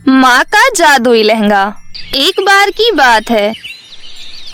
माँ का जादुई लहंगा। एक बार की बात है,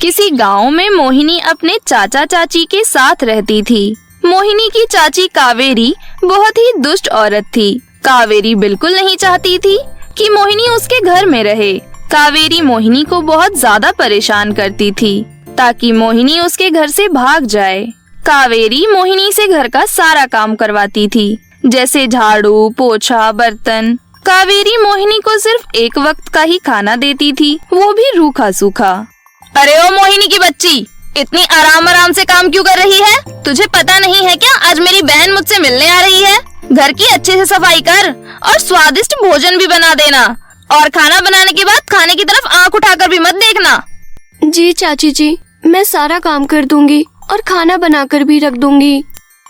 किसी गांव में मोहिनी अपने चाचा चाची के साथ रहती थी। मोहिनी की चाची कावेरी बहुत ही दुष्ट औरत थी। कावेरी बिल्कुल नहीं चाहती थी कि मोहिनी उसके घर में रहे। कावेरी मोहिनी को बहुत ज्यादा परेशान करती थी ताकि मोहिनी उसके घर से भाग जाए। कावेरी मोहिनी से घर का सारा काम करवाती थी, जैसे झाड़ू, पोछा, बर्तन। कावेरी मोहिनी को सिर्फ एक वक्त का ही खाना देती थी, वो भी रूखा सूखा। अरे ओ मोहिनी की बच्ची, इतनी आराम आराम से काम क्यों कर रही है? तुझे पता नहीं है क्या, आज मेरी बहन मुझसे मिलने आ रही है। घर की अच्छे से सफाई कर और स्वादिष्ट भोजन भी बना देना, और खाना बनाने के बाद खाने की तरफ आंख उठाकर भी मत देखना। जी चाची जी, मैं सारा काम कर दूंगी और खाना बनाकर भी रख दूंगी।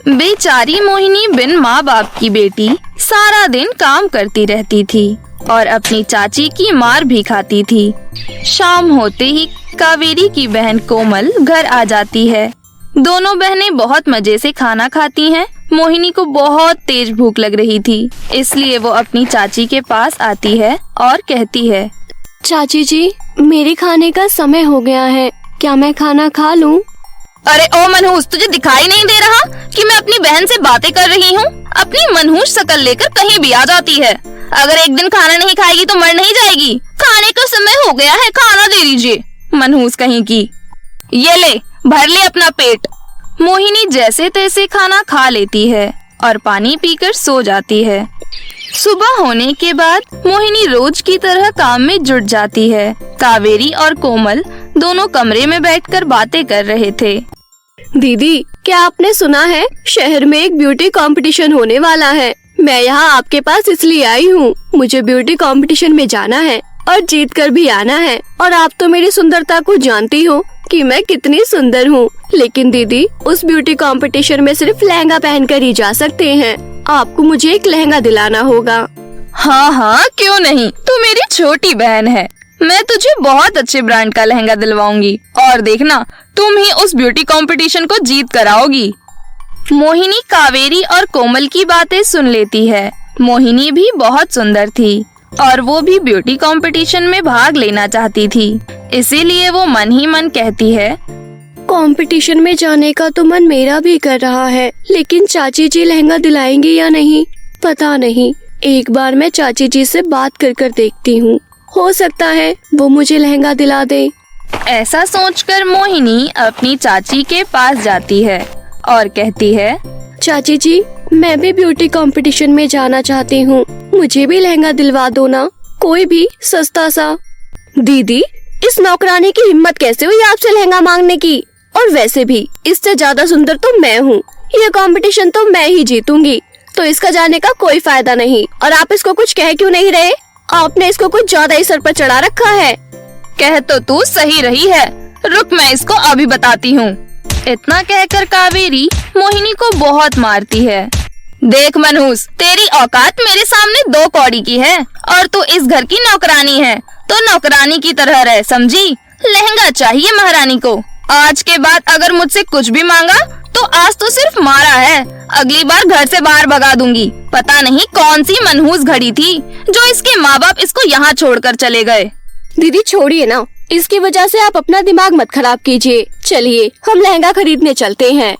बेचारी मोहिनी बिन माँ बाप की बेटी सारा दिन काम करती रहती थी और अपनी चाची की मार भी खाती थी। शाम होते ही कावेरी की बहन कोमल घर आ जाती है। दोनों बहनें बहुत मजे से खाना खाती हैं। मोहिनी को बहुत तेज भूख लग रही थी, इसलिए वो अपनी चाची के पास आती है और कहती है, चाची जी, मेरे खाने का समय हो गया है, क्या मैं खाना खा लूं? अरे ओ मनहूस, तुझे दिखाई नहीं दे रहा कि मैं अपनी बहन से बातें कर रही हूँ? अपनी मनहूस शक्ल लेकर कहीं भी आ जाती है। अगर एक दिन खाना नहीं खाएगी तो मर नहीं जाएगी। खाने का समय हो गया है, खाना दे दीजिए। मनहूस कहीं की। ये ले, भर ले अपना पेट। मोहिनी जैसे तैसे खाना खा लेती है और पानी पीकर सो जाती है। सुबह होने के बाद मोहिनी रोज की तरह काम में जुट जाती है। कावेरी और कोमल दोनों कमरे में बैठकर बातें कर रहे थे। दीदी, क्या आपने सुना है, शहर में एक ब्यूटी कंपटीशन होने वाला है। मैं यहाँ आपके पास इसलिए आई हूँ, मुझे ब्यूटी कंपटीशन में जाना है और जीत कर भी आना है। और आप तो मेरी सुंदरता को जानती हो कि मैं कितनी सुंदर हूँ। लेकिन दीदी, उस ब्यूटी कंपटीशन में सिर्फ लहंगा पहनकर ही जा सकते हैं। आपको मुझे एक लहंगा दिलाना होगा। हाँ हाँ, क्यों नहीं, तू मेरी छोटी बहन है। मैं तुझे बहुत अच्छे ब्रांड का लहंगा दिलवाऊंगी और देखना, तुम ही उस ब्यूटी कंपटीशन को जीत कर आओगी। मोहिनी कावेरी और कोमल की बातें सुन लेती है। मोहिनी भी बहुत सुंदर थी और वो भी ब्यूटी कंपटीशन में भाग लेना चाहती थी, इसीलिए वो मन ही मन कहती है, कंपटीशन में जाने का तो मन मेरा भी कर रहा है, लेकिन चाची जी लहंगा दिलाएंगी या नहीं पता नहीं। एक बार मैं चाची जी से बात कर देखती हूँ, हो सकता है वो मुझे लहंगा दिला दे। ऐसा सोचकर मोहिनी अपनी चाची के पास जाती है और कहती है, चाची जी, मैं भी ब्यूटी कंपटीशन में जाना चाहती हूँ, मुझे भी लहंगा दिलवा दो ना, कोई भी सस्ता सा। दीदी, इस नौकरानी की हिम्मत कैसे हुई आपसे लहंगा मांगने की? और वैसे भी इससे ज्यादा सुंदर तो मैं हूँ, ये कंपटीशन तो मैं ही जीतूंगी, तो इसका जाने का कोई फायदा नहीं। और आप इसको कुछ कह क्यों नहीं रहे? आपने इसको कुछ ज्यादा ही सर पर चढ़ा रखा है। कह तो तू सही रही है, रुक मैं इसको अभी बताती हूँ। इतना कहकर कावेरी मोहिनी को बहुत मारती है। देख मनहूस, तेरी औकात मेरे सामने 2 कौड़ी की है और तू इस घर की नौकरानी है, तो नौकरानी की तरह रह, समझी? लहंगा चाहिए महारानी को। आज के बाद अगर मुझसे कुछ भी मांगा तो आज तो सिर्फ मारा है, अगली बार घर से बाहर भगा दूंगी। पता नहीं कौन सी मनहूस घड़ी थी जो इसके माँ बाप इसको यहाँ छोड़कर चले गए। दीदी छोड़िए ना, इसकी वजह से आप अपना दिमाग मत खराब कीजिए। चलिए हम लहंगा खरीदने चलते हैं।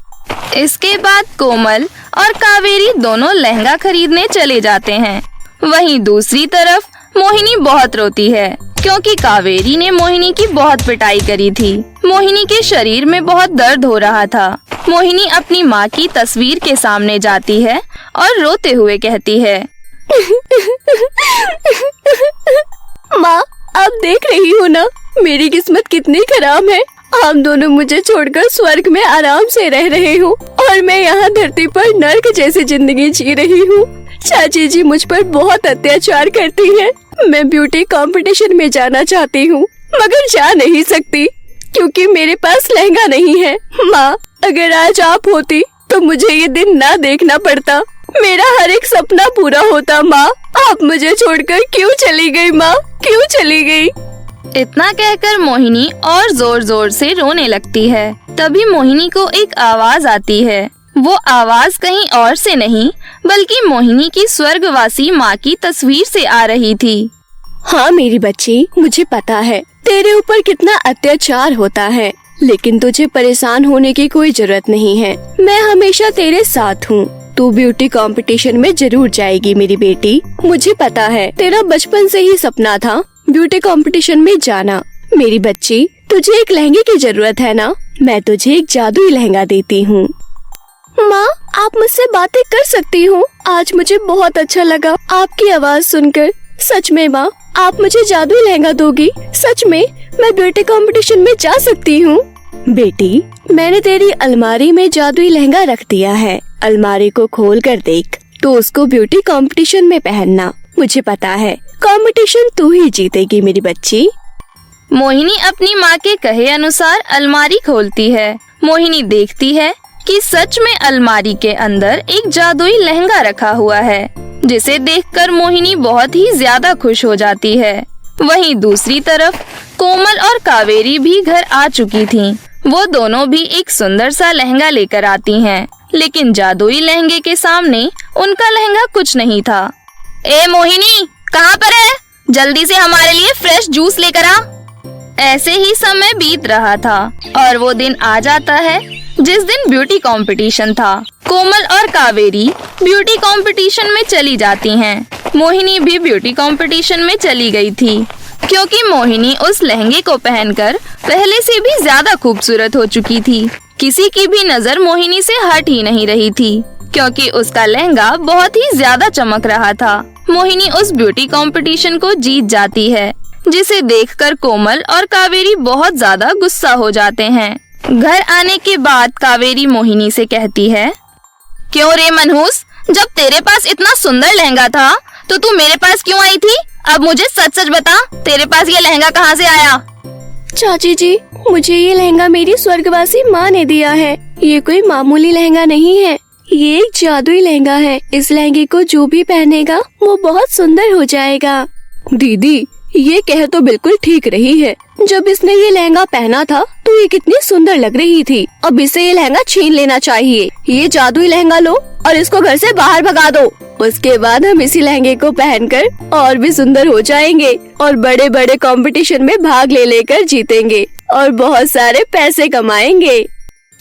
इसके बाद कोमल और कावेरी दोनों लहंगा खरीदने चले जाते हैं। वहीं दूसरी तरफ मोहिनी बहुत रोती है क्योंकि कावेरी ने मोहिनी की बहुत पिटाई करी थी। मोहिनी के शरीर में बहुत दर्द हो रहा था। मोहिनी अपनी माँ की तस्वीर के सामने जाती है और रोते हुए कहती है, माँ, आप देख रही हो ना मेरी किस्मत कितनी खराब है। आप दोनों मुझे छोड़कर स्वर्ग में आराम से रह रहे हो और मैं यहाँ धरती पर नर्क जैसी जिंदगी जी रही हूँ। चाची जी मुझ पर बहुत अत्याचार करती हैं। मैं ब्यूटी कंपटीशन में जाना चाहती हूँ मगर जा नहीं सकती क्योंकि मेरे पास लहंगा नहीं है। माँ, अगर आज आप होती तो मुझे ये दिन ना देखना पड़ता, मेरा हर एक सपना पूरा होता। माँ, आप मुझे छोड़कर क्यों चली गई? माँ, क्यों चली गई? इतना कहकर मोहिनी और जोर जोर से रोने लगती है। तभी मोहिनी को एक आवाज आती है। वो आवाज कहीं और से नहीं बल्कि मोहिनी की स्वर्गवासी माँ की तस्वीर से आ रही थी। हाँ मेरी बच्ची, मुझे पता है तेरे ऊपर कितना अत्याचार होता है, लेकिन तुझे परेशान होने की कोई जरूरत नहीं है। मैं हमेशा तेरे साथ हूँ। तू ब्यूटी कंपटीशन में जरूर जाएगी मेरी बेटी। मुझे पता है तेरा बचपन से ही सपना था ब्यूटी कंपटीशन में जाना। मेरी बच्ची, तुझे एक लहंगे की जरूरत है ना? मैं तुझे एक जादुई लहंगा देती हूँ। माँ, आप मुझसे बातें कर सकती हो। आज मुझे बहुत अच्छा लगा आपकी आवाज सुनकर। सच में माँ, आप मुझे जादुई लहंगा दोगी? सच में मैं ब्यूटी कंपटीशन में जा सकती हूँ? बेटी, मैंने तेरी अलमारी में जादुई लहंगा रख दिया है। अलमारी को खोल कर देख, तो उसको ब्यूटी कंपटीशन में पहनना। मुझे पता है कंपटीशन तू ही जीतेगी मेरी बच्ची। मोहिनी अपनी माँ के कहे अनुसार अलमारी खोलती है। मोहिनी देखती है कि सच में अलमारी के अंदर एक जादुई लहंगा रखा हुआ है, जिसे देखकर मोहिनी बहुत ही ज्यादा खुश हो जाती है। वहीं दूसरी तरफ कोमल और कावेरी भी घर आ चुकी थीं। वो दोनों भी एक सुंदर सा लहंगा लेकर आती हैं, लेकिन जादुई लहंगे के सामने उनका लहंगा कुछ नहीं था। ए मोहिनी, कहाँ पर है? जल्दी से हमारे लिए फ्रेश जूस लेकर आ। ऐसे ही समय बीत रहा था और वो दिन आ जाता है जिस दिन ब्यूटी कंपटीशन था। कोमल और कावेरी ब्यूटी कंपटीशन में चली जाती हैं। मोहिनी भी ब्यूटी कंपटीशन में चली गई थी, क्योंकि मोहिनी उस लहंगे को पहनकर पहले से भी ज्यादा खूबसूरत हो चुकी थी। किसी की भी नजर मोहिनी से हट ही नहीं रही थी, क्योंकि उसका लहंगा बहुत ही ज्यादा चमक रहा था। मोहिनी उस ब्यूटी कंपटीशन को जीत जाती है, जिसे देखकर कोमल और कावेरी बहुत ज्यादा गुस्सा हो जाते हैं। घर आने के बाद कावेरी मोहिनी से कहती है, क्यों रे मनहूस, जब तेरे पास इतना सुंदर लहंगा था तो तू मेरे पास क्यों आई थी? अब मुझे सच सच बता, तेरे पास ये लहंगा कहाँ से आया? चाची जी, मुझे ये लहंगा मेरी स्वर्गवासी माँ ने दिया है। ये कोई मामूली लहंगा नहीं है, ये एक जादुई लहंगा है। इस लहंगे को जो भी पहनेगा वो बहुत सुंदर हो जाएगा। दीदी, ये कह तो बिल्कुल ठीक रही है। जब इसने ये लहंगा पहना था तो ये कितनी सुंदर लग रही थी। अब इससे ये लहंगा छीन लेना चाहिए। ये जादुई लहंगा लो और इसको घर से बाहर भगा दो। उसके बाद हम इसी लहंगे को पहनकर और भी सुंदर हो जाएंगे और बड़े बड़े कंपटीशन में भाग ले लेकर जीतेंगे और बहुत सारे पैसे कमाएंगे।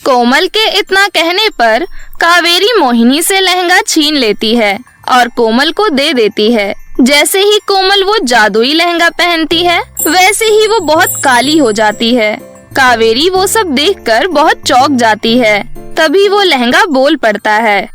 कोमल के इतना कहने पर कावेरी मोहिनी से लहंगा छीन लेती है और कोमल को दे देती है। जैसे ही कोमल वो जादुई लहंगा पहनती है, वैसे ही वो बहुत काली हो जाती है। कावेरी वो सब देखकर बहुत चौंक जाती है। तभी वो लहंगा बोल पड़ता है,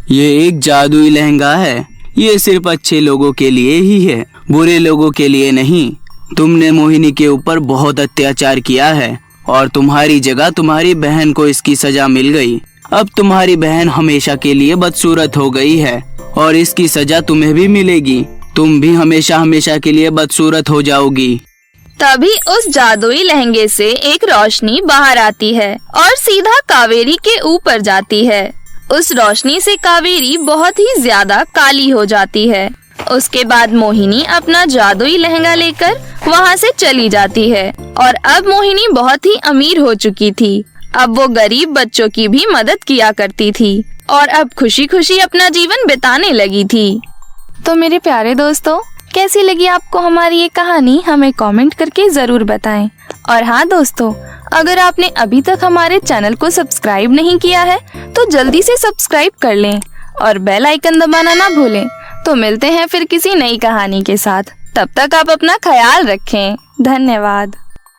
ये एक जादुई लहंगा है। ये सिर्फ अच्छे लोगों के लिए ही है, बुरे लोगों के लिए नहीं। तुमने मोहिनी के ऊपर बहुत अत्याचार किया है और तुम्हारी जगह तुम्हारी बहन को इसकी सजा मिल गई। अब तुम्हारी बहन हमेशा के लिए बदसूरत हो गई है और इसकी सजा तुम्हें भी मिलेगी। तुम भी हमेशा हमेशा के लिए बदसूरत हो जाओगी। तभी उस जादुई लहंगे से एक रोशनी बाहर आती है और सीधा कावेरी के ऊपर जाती है। उस रोशनी से कावेरी बहुत ही ज्यादा काली हो जाती है। उसके बाद मोहिनी अपना जादुई लहंगा लेकर वहाँ से चली जाती है और अब मोहिनी बहुत ही अमीर हो चुकी थी। अब वो गरीब बच्चों की भी मदद किया करती थी और अब खुशी खुशी अपना जीवन बिताने लगी थी। तो मेरे प्यारे दोस्तों, कैसी लगी आपको हमारी ये कहानी? हमें कमेंट करके जरूर बताएं। और हाँ दोस्तों, अगर आपने अभी तक हमारे चैनल को सब्सक्राइब नहीं किया है तो जल्दी से सब्सक्राइब कर लें और बेल आइकन दबाना ना भूलें। तो मिलते हैं फिर किसी नई कहानी के साथ। तब तक आप अपना ख्याल रखें। धन्यवाद।